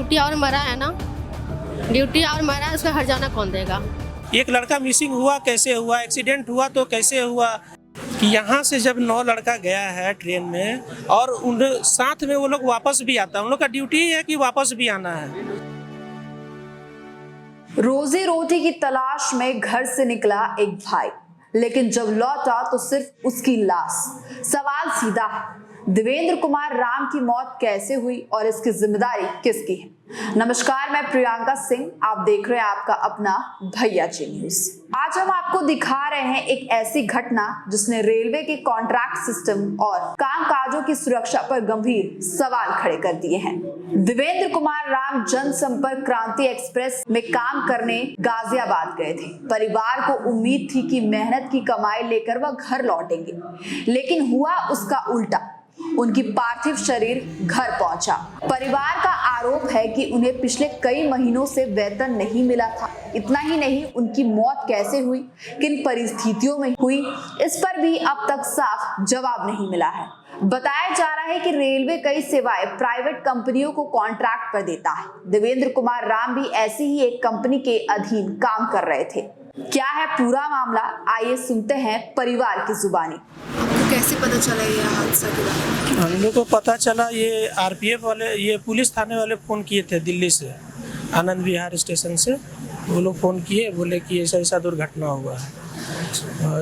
Duty और मरा है ना, ड्यूटी और मरा है, उसका हर्जाना कौन देगा। एक लड़का मिसिंग हुआ, कैसे हुआ, एक्सीडेंट हुआ तो कैसे हुआ, कि यहाँ से जब 9 लड़का गया है ट्रेन में और उन साथ में वो लोग वापस भी आता है, उन लोग का ड्यूटी ही है कि वापस भी आना है। रोजी रोटी की तलाश में घर से निकला एक भाई, लेकिन जब लौटा तो सिर्फ उसकी लाश। सवाल सीधा है, देवेंद्र कुमार राम की मौत कैसे हुई और इसकी जिम्मेदारी किसकी है। नमस्कार, मैं प्रियंका सिंह, आप देख रहे हैं आपका अपना भैया जी न्यूज। आज हम आपको दिखा रहे हैं एक ऐसी घटना जिसने रेलवे के कॉन्ट्रैक्ट सिस्टम और कामकाजों की सुरक्षा पर गंभीर सवाल खड़े कर दिए हैं। देवेंद्र कुमार राम जनसंपर्क क्रांति एक्सप्रेस में काम करने गाजियाबाद गए थे। परिवार को उम्मीद थी कि मेहनत की कमाई लेकर वह घर लौटेंगे, लेकिन हुआ उसका उल्टा। उनकी पार्थिव शरीर घर पहुंचा। परिवार का आरोप है कि उन्हें पिछले कई महीनों से वेतन नहीं मिला था। इतना ही नहीं, उनकी मौत कैसे हुई, किन परिस्थितियों में हुई, इस पर भी अब तक साफ जवाब नहीं मिला है। बताया जा रहा है कि रेलवे कई सेवाएं प्राइवेट कंपनियों को कॉन्ट्रैक्ट पर देता है। देवेंद्र कुमार राम भी ऐसी ही एक कंपनी के अधीन काम कर रहे थे। क्या है पूरा मामला, आइए सुनते हैं परिवार की जुबानी। कैसे पता चला ये हादसा के बारे में? हम लोग को पता चला, ये आरपीएफ वाले, ये पुलिस थाने वाले फ़ोन किए थे दिल्ली से, आनंद विहार स्टेशन से। वो लोग फ़ोन किए, बोले कि ऐसा ऐसा दुर्घटना हुआ है।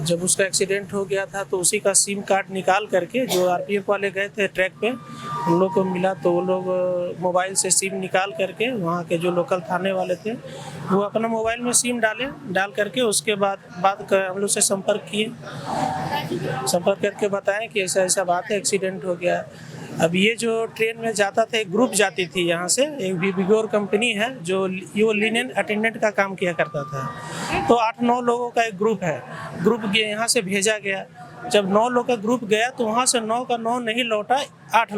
जब उसका एक्सीडेंट हो गया था तो उसी का सिम कार्ड निकाल करके, जो आरपीएफ वाले गए थे ट्रैक पे, उन लोग को मिला तो वो लोग मोबाइल से सिम निकाल करके, वहाँ के जो लोकल थाने वाले थे वो अपना मोबाइल में सिम डाल करके उसके बाद हम लोग से संपर्क किए। संपर्क करके बताएं कि ऐसा ऐसा बात है, एक्सीडेंट हो गया। अब ये जो ट्रेन में जाता था, एक ग्रुप जाती थी यहाँ से, एक विगोर कंपनी है जो ये लिनेन अटेंडेंट का काम किया करता था। तो 8-9 लोगों का एक ग्रुप है, ग्रुप यहाँ से भेजा गया। जब 9 लोग का ग्रुप गया तो वहाँ से 9 का 9 नहीं लौटा, 8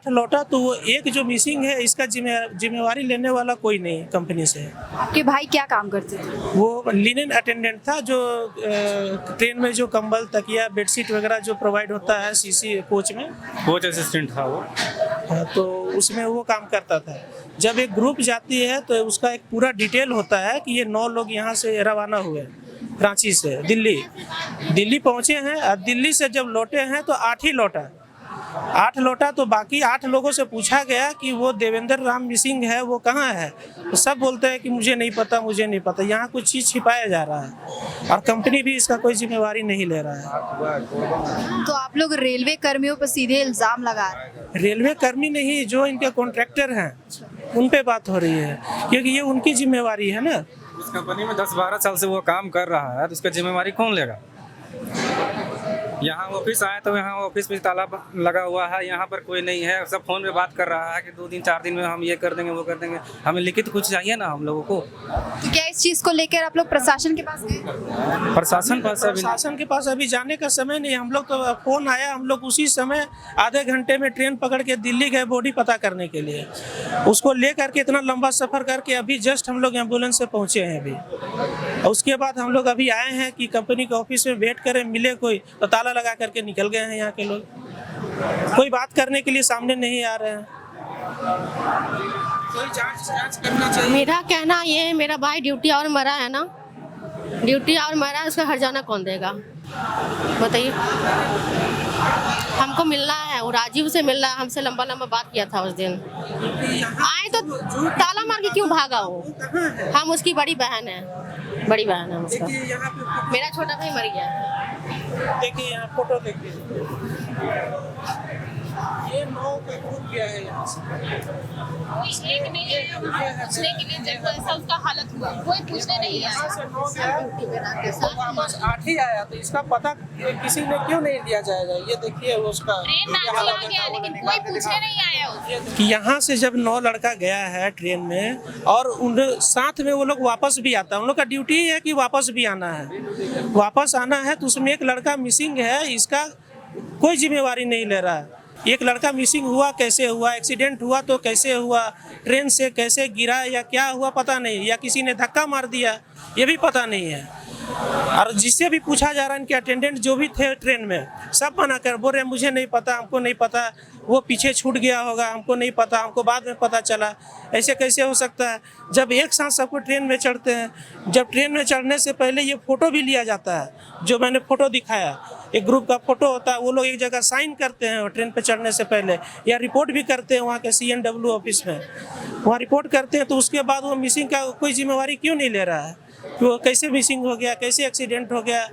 लौटा। तो वो एक जो मिसिंग है, इसका जिम्मेवारी लेने वाला कोई नहीं कंपनी से। आपके भाई क्या काम करते थे? वो लिनेन अटेंडेंट था, जो ट्रेन में जो कंबल, तकिया, बेडशीट वगैरह जो प्रोवाइड होता है सीसी कोच में, कोच असिस्टेंट था वो। तो उसमें वो काम करता था। जब एक ग्रुप जाती है तो उसका एक पूरा डिटेल होता है कि ये 9 लोग यहाँ से रवाना हुए रांची से दिल्ली पहुँचे हैं, और दिल्ली से जब लौटे हैं तो 8 लौटा। तो बाकी 8 लोगों से पूछा गया कि वो देवेंद्र राम मिसिंग है, वो कहाँ है। तो सब बोलते हैं कि मुझे नहीं पता। यहाँ कुछ चीज़ छिपाया जा रहा है और कंपनी भी इसका कोई जिम्मेवारी नहीं ले रहा है। तो आप लोग रेलवे कर्मियों पर सीधे इल्जाम लगा रहे हैं? रेलवे कर्मी नहीं, जो इनके कॉन्ट्रैक्टर हैं उन पे बात हो रही है, क्योंकि ये उनकी जिम्मेवारी है ना। इस कंपनी में 10-12 साल से वो काम कर रहा है, तो उसका जिम्मेवारी कौन लेगा? यहाँ ऑफिस आए तो यहाँ ऑफिस में ताला लगा हुआ है, यहाँ पर कोई नहीं है। सब फोन पे बात कर रहा है कि 2 दिन 4 दिन में हम ये कर देंगे, वो कर देंगे। हमें लिखित कुछ चाहिए ना हम लोगों को। तो क्या इस चीज को लेकर आप लोग प्रशासन के पास गए? प्रशासन के पास अभी जाने का समय नहीं। हम लोग तो फोन आया, हम लोग उसी समय आधे घंटे में ट्रेन पकड़ के दिल्ली गए बॉडी पता करने के लिए। उसको ले करके इतना लंबा सफर करके अभी जस्ट हम लोग एम्बुलेंस से पहुँचे हैं अभी। उसके बाद हम लोग अभी आए हैं कि कंपनी के ऑफिस में वेट करें, मिले कोई, तो ताला लगा करके निकल गए हैं यहाँ के लोग। कोई बात करने के लिए सामने नहीं आ रहे हैं। कोई जांच करना चाहिए। मेरा कहना ये है, मेरा भाई ड्यूटी और मरा है ना, ड्यूटी और मरा है, उसका हर्जाना कौन देगा बताइए। हमको मिलना है, वो राजीव से मिलना है, हमसे लंबा बात किया था उस दिन। आए तो ताला मार के क्यों भागा वो? हम उसकी बड़ी बहन है उसका। मेरा छोटा भाई मर गया है। देखिए यहाँ फोटो देखिए, ये 9 का ग्रुप गया है यहाँ से। पूछने के लिए जब ऐसा उसका हालत हुआ, कोई पूछने नहीं आया। वापस 8 ही आया, तो इसका पता किसी ने क्यों नहीं दिया जाएगा? ये देखिए उसका ट्रेन रांची आ गया, लेकिन कोई पूछने नहीं आया। कि यहाँ से जब 9 लड़का गया है ट्रेन में और उन साथ में वो लोग वापस भी आता है, उन लोग का ड्यूटी ही है कि वापस भी आना है। तो उसमें एक लड़का मिसिंग है, इसका कोई जिम्मेवारी नहीं ले रहा है। एक लड़का मिसिंग हुआ, कैसे हुआ, एक्सीडेंट हुआ तो कैसे हुआ, ट्रेन से कैसे गिरा या क्या हुआ पता नहीं, या किसी ने धक्का मार दिया, ये भी पता नहीं है। और जिससे भी पूछा जा रहा है, इनके अटेंडेंट जो भी थे ट्रेन में, सब मना कर बोल रहे हैं मुझे नहीं पता, हमको नहीं पता, वो पीछे छूट गया होगा, हमको नहीं पता, हमको बाद में पता चला। ऐसे कैसे हो सकता है जब एक साथ सबको ट्रेन में चढ़ते हैं। जब ट्रेन में चढ़ने से पहले ये फ़ोटो भी लिया जाता है, जो मैंने फ़ोटो दिखाया, एक ग्रुप का फ़ोटो होता है, वो लोग एक जगह साइन करते हैं ट्रेन पे चढ़ने से पहले, या रिपोर्ट भी करते हैं वहाँ के CNW ऑफिस में, वहाँ रिपोर्ट करते हैं। तो उसके बाद वो मिसिंग का कोई जिम्मेवारी क्यों नहीं ले रहा है कि वो कैसे मिसिंग हो गया, कैसे एक्सीडेंट हो गया,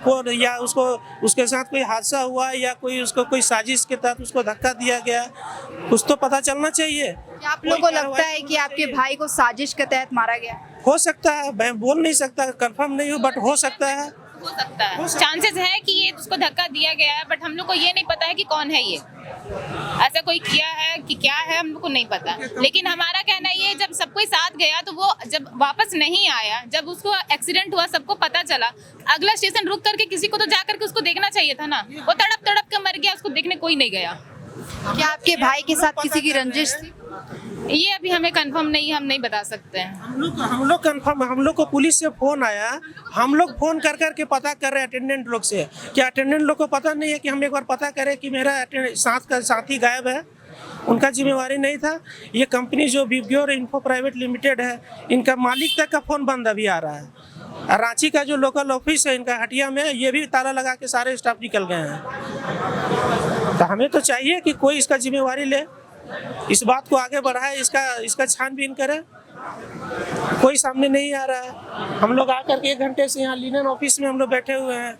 और या उसको उसके साथ कोई हादसा हुआ, या कोई उसको कोई साजिश के तहत उसको धक्का दिया गया, कुछ तो पता चलना चाहिए। क्या आप लोगों को लगता है कि आपके भाई को साजिश के तहत मारा गया? हो सकता है, मैं बोल नहीं सकता, कंफर्म नहीं हूँ, बट हो सकता है। चांसेस है कि ये उसको धक्का दिया गया है, बट हम लोग को ये नहीं पता है कि कौन है ये, ऐसा कोई किया है कि क्या है हम लोग को नहीं पता। लेकिन हमारा कहना ये, जब सब कोई साथ गया तो वो जब वापस नहीं आया, जब उसको एक्सीडेंट हुआ सबको पता चला, अगला स्टेशन रुक करके किसी को तो जा करके उसको देखना चाहिए था ना। वो तड़प तड़प के मर गया, उसको देखने कोई नहीं गया। क्या आपके भाई के साथ किसी की रंजिश थी? ये अभी हमें कंफर्म नहीं, हम नहीं बता सकते हैं। हम लोग कंफर्म, हम लोग को पुलिस से फोन आया, हम लोग फोन कर करके पता कर रहे हैं अटेंडेंट लोग से। क्या अटेंडेंट लोग को पता नहीं है कि हम एक बार पता करें कि मेरा साथ का साथी गायब है? उनका जिम्मेवारी नहीं था। ये कंपनी जो विब्योर इन्फो प्राइवेट लिमिटेड है, इनका मालिक तक का फोन बंद अभी आ रहा है। रांची का जो लोकल ऑफिस है इनका हटिया में, ये भी ताला लगा के सारे स्टाफ निकल गए हैं। तो हमें तो चाहिए कि कोई इसका जिम्मेवारी ले, इस बात को आगे बढ़ाए, इसका छानबीन करे। कोई सामने नहीं आ रहा है। हम लोग आकर के 1 घंटे से यहाँ लिनन ऑफिस में हम लोग बैठे हुए हैं,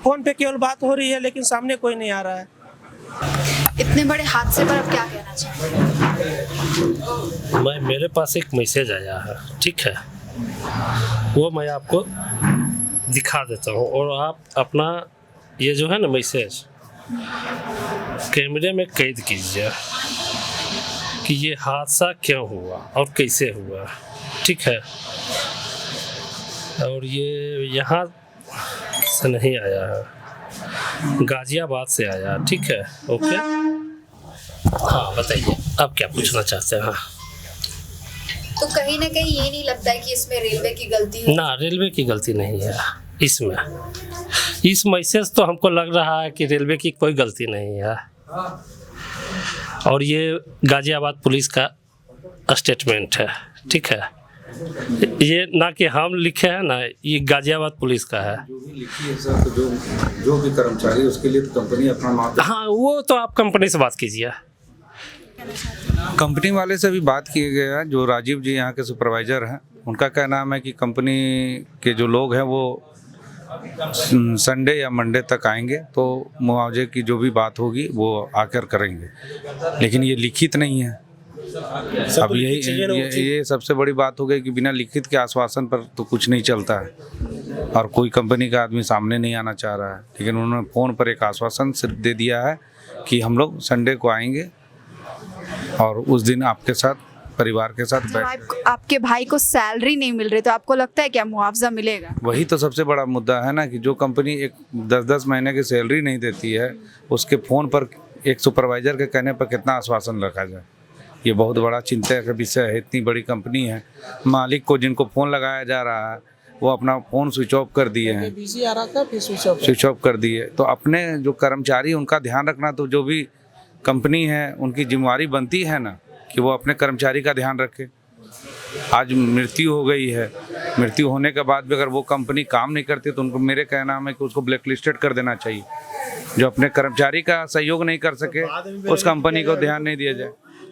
फोन पे केवल बात हो रही है, लेकिन सामने कोई नहीं आ रहा है। इतने बड़े हादसे पर आप क्या कहना चाहेंगे? मेरे पास एक मैसेज आया है, ठीक है, वो मैं आपको दिखा देता हूँ, और आप अपना ये जो है ना मैसेज कैमरे में कैद कीजिए कि ये हादसा क्यों हुआ और कैसे हुआ, ठीक है। और ये यहाँ से नहीं आया है, गाजियाबाद से आया, ठीक है, ओके। हाँ बताइए, आप क्या पूछना चाहते हैं? तो कहीं ना कहीं ये नहीं लगता है कि इसमें रेलवे की गलती है? ना, रेलवे की गलती नहीं है इसमें। इस मैसेज तो हमको लग रहा है कि रेलवे की कोई गलती नहीं है, और ये गाजियाबाद पुलिस का स्टेटमेंट है, ठीक है। ये ना कि हम लिखे हैं ना, ये गाजियाबाद पुलिस का है। जो भी लिखी है सर, तो जो भी कर्मचारी उसके लिए तो कंपनी अपना नाम, हाँ वो तो आप कंपनी से बात कीजिए। कंपनी वाले से भी बात किया गया है। जो राजीव जी यहाँ के सुपरवाइजर हैं, उनका क्या नाम है कि कंपनी के जो लोग हैं वो संडे या मंडे तक आएंगे, तो मुआवजे की जो भी बात होगी वो आकर करेंगे, लेकिन ये लिखित नहीं है। अब ये सबसे बड़ी बात हो गई कि बिना लिखित के आश्वासन पर तो कुछ नहीं चलता है, और कोई कंपनी का आदमी सामने नहीं आना चाह रहा है। लेकिन उन्होंने फ़ोन पर एक आश्वासन सिर्फ दे दिया है कि हम लोग संडे को आएंगे और उस दिन आपके साथ, परिवार के साथ बैठ। आपके भाई को सैलरी नहीं मिल रही, तो आपको लगता है क्या मुआवजा मिलेगा? वही तो सबसे बड़ा मुद्दा है ना, कि जो कंपनी एक 10-10 महीने की सैलरी नहीं देती है, उसके फ़ोन पर एक सुपरवाइजर के कहने पर कितना आश्वासन रखा जाए। ये बहुत बड़ा चिंता का विषय है। इतनी बड़ी कंपनी है, मालिक को जिनको फ़ोन लगाया जा रहा है वो अपना फ़ोन स्विच ऑफ कर दिए हैं, बिजी आ रहा था फिर स्विच ऑफ कर दिए। तो अपने जो कर्मचारी, उनका ध्यान रखना तो जो भी कंपनी है उनकी जिम्मेवारी बनती है ना, कि वो अपने कर्मचारी का ध्यान रखे। आज मृत्यु हो गई है, मृत्यु होने के बाद भी अगर वो कंपनी काम नहीं करती तो उनको, मेरे कहना है कि उसको ब्लैकलिस्टेड कर देना चाहिए। जो अपने कर्मचारी का सहयोग नहीं कर सके उस कंपनी को ध्यान नहीं दिया जाए।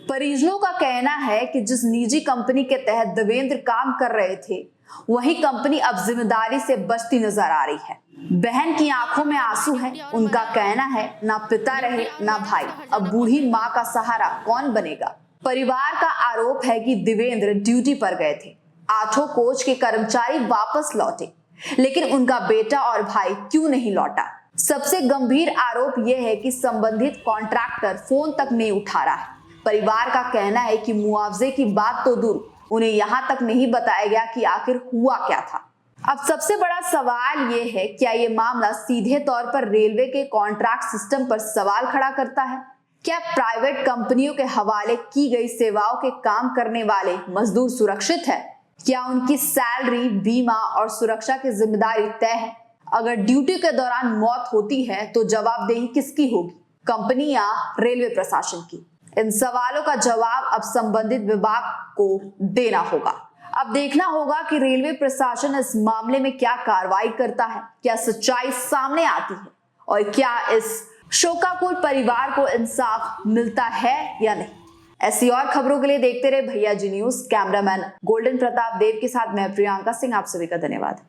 परिजनों का कहना है कि जिस निजी कंपनी के तहत देवेंद्र काम कर रहे थे, वही कंपनी अब जिम्मेदारी से बचती नजर आ रही है। बहन की आंखों में आंसू है। उनका कहना है ना पिता रहे ना भाई, अब बूढ़ी माँ का सहारा कौन बनेगा। परिवार का आरोप है कि देवेंद्र ड्यूटी पर गए थे, 8 कोच के कर्मचारी वापस लौटे, लेकिन उनका बेटा और भाई क्यों नहीं लौटा। सबसे गंभीर आरोप यह है कि संबंधित कॉन्ट्रैक्टर फोन तक नहीं उठा रहा है। परिवार का कहना है कि मुआवजे की बात तो दूर, उन्हें यहाँ तक नहीं बताया गया कि आखिर हुआ क्या था। अब सबसे बड़ा सवाल ये है, क्या ये मामला सीधे तौर पर रेलवे के कॉन्ट्रैक्ट सिस्टम पर सवाल खड़ा करता है? क्या प्राइवेट कंपनियों के हवाले की गई सेवाओं के काम करने वाले मजदूर सुरक्षित है? क्या उनकी सैलरी, बीमा और सुरक्षा की जिम्मेदारी तय है? अगर ड्यूटी के दौरान मौत होती है तो जवाबदेही किसकी होगी, कंपनी या रेलवे प्रशासन की? इन सवालों का जवाब अब संबंधित विभाग को देना होगा। अब देखना होगा कि रेलवे प्रशासन इस मामले में क्या कार्रवाई करता है, क्या सच्चाई सामने आती है और क्या इस शोकाकुल परिवार को इंसाफ मिलता है या नहीं। ऐसी और खबरों के लिए देखते रहे भैया जी न्यूज। कैमरामैन गोल्डन प्रताप देव के साथ मैं प्रियंका सिंह, आप सभी का धन्यवाद।